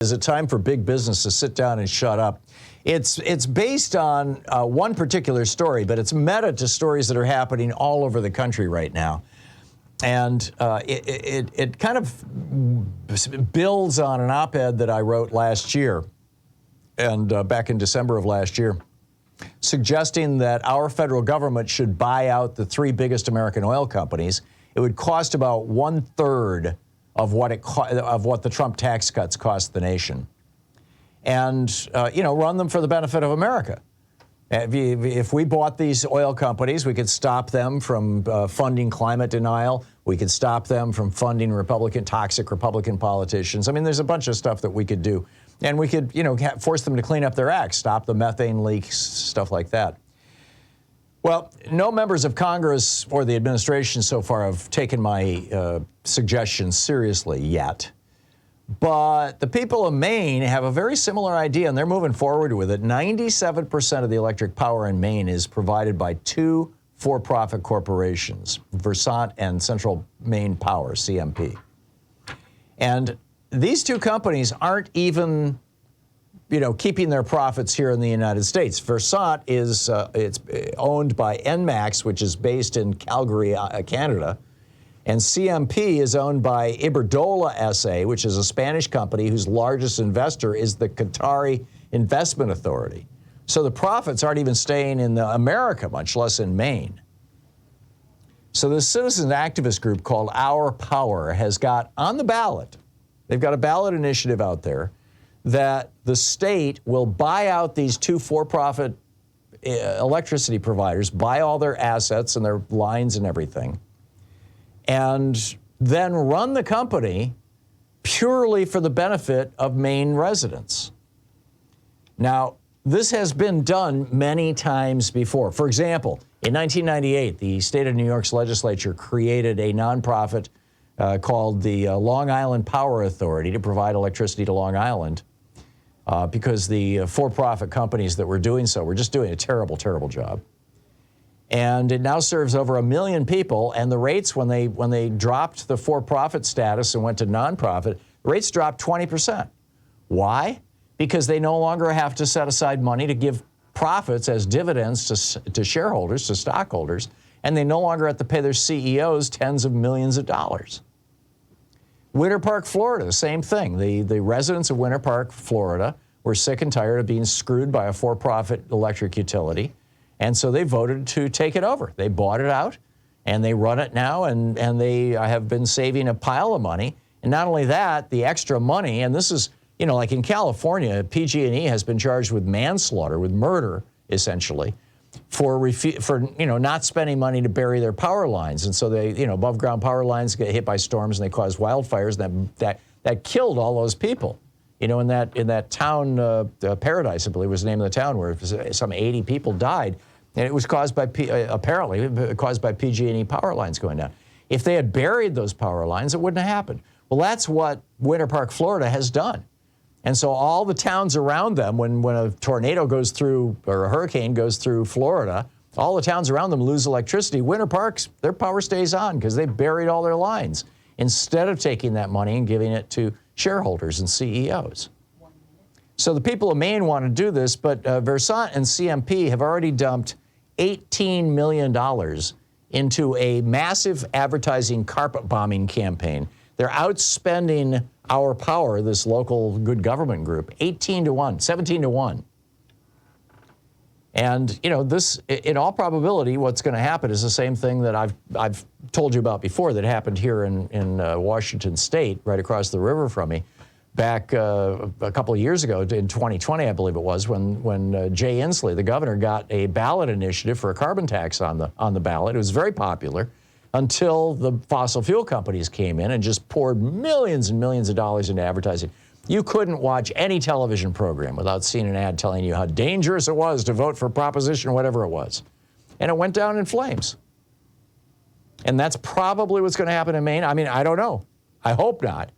Is it time for big business to sit down and shut up? It's based on one particular story, but it's meta to stories that are happening all over the country right now. And it kind of builds on an op-ed that I wrote last year, and back in December of last year, suggesting that our federal government should buy out the three biggest American oil companies. It would cost about 1/3 of what the Trump tax cuts cost the nation, and run them for the benefit of America. If we bought these oil companies, we could stop them from funding climate denial. We could stop them from funding toxic Republican politicians. I mean, there's a bunch of stuff that we could do, and we could force them to clean up their acts, stop the methane leaks, stuff like that. Well, no members of Congress or the administration so far have taken my suggestions seriously yet. But the people of Maine have a very similar idea, and they're moving forward with it. 97% of the electric power in Maine is provided by two for-profit corporations, Versant and Central Maine Power, CMP. And these two companies aren't even keeping their profits here in the United States. Versant is it's owned by Enmax, which is based in Calgary, Canada. And CMP is owned by Iberdrola SA, which is a Spanish company whose largest investor is the Qatari Investment Authority. So the profits aren't even staying in America, much less in Maine. So this citizen activist group called Our Power has got on the ballot, they've got a ballot initiative out there, that the state will buy out these two for-profit electricity providers, buy all their assets and their lines and everything, and then run the company purely for the benefit of Maine residents. Now, this has been done many times before. For example, in 1998, the state of New York's legislature created a nonprofit called the Long Island Power Authority to provide electricity to Long Island. Because the for-profit companies that were doing so were just doing a terrible, terrible job. And it now serves over 1 million people, and the rates, when they dropped the for-profit status and went to nonprofit, the rates dropped 20%. Why? Because they no longer have to set aside money to give profits as dividends to shareholders, to stockholders, and they no longer have to pay their CEOs tens of millions of dollars. Winter Park, Florida, the same thing. The residents of Winter Park, Florida, were sick and tired of being screwed by a for-profit electric utility, and so they voted to take it over. They bought it out, and they run it now, and they have been saving a pile of money. And not only that, the extra money, and this is, like in California, PG&E has been charged with manslaughter, with murder, essentially, for not spending money to bury their power lines. And so they, above ground power lines get hit by storms and they cause wildfires, and that killed all those people. In that town, Paradise, I believe was the name of the town, where some 80 people died, and it was caused by apparently caused by PG&E power lines going down. If they had buried those power lines, it wouldn't have happened. Well, that's what Winter Park, Florida has done. And so all the towns around them, when a tornado goes through, or a hurricane goes through Florida, all the towns around them lose electricity. Winter Parks, their power stays on because they buried all their lines, instead of taking that money and giving it to shareholders and CEOs. So the people of Maine want to do this, but Versant and CMP have already dumped $18 million into a massive advertising carpet bombing campaign. They're outspending Our Power, this local good government group, 18-1, 17-1. And this, in all probability, what's going to happen is the same thing that I've told you about before that happened here in Washington State, right across the river from me, back a couple of years ago, in 2020, I believe it was, when Jay Inslee, the governor, got a ballot initiative for a carbon tax on the ballot. It was very popular, until the fossil fuel companies came in and just poured millions and millions of dollars into advertising. You couldn't watch any television program without seeing an ad telling you how dangerous it was to vote for Proposition whatever it was. And it went down in flames. And that's probably what's going to happen in Maine. I mean, I don't know. I hope not.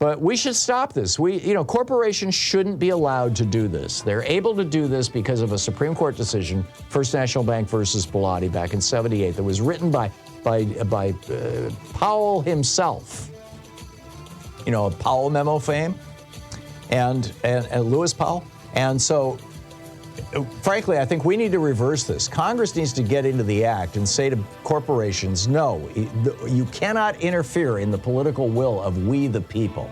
But we should stop this. Corporations shouldn't be allowed to do this. They're able to do this because of a Supreme Court decision, First National Bank versus Bellotti, back in '78, that was written by Powell himself. Powell memo fame. and Lewis Powell. And so, frankly, I think we need to reverse this. Congress needs to get into the act and say to corporations, no, you cannot interfere in the political will of we the people.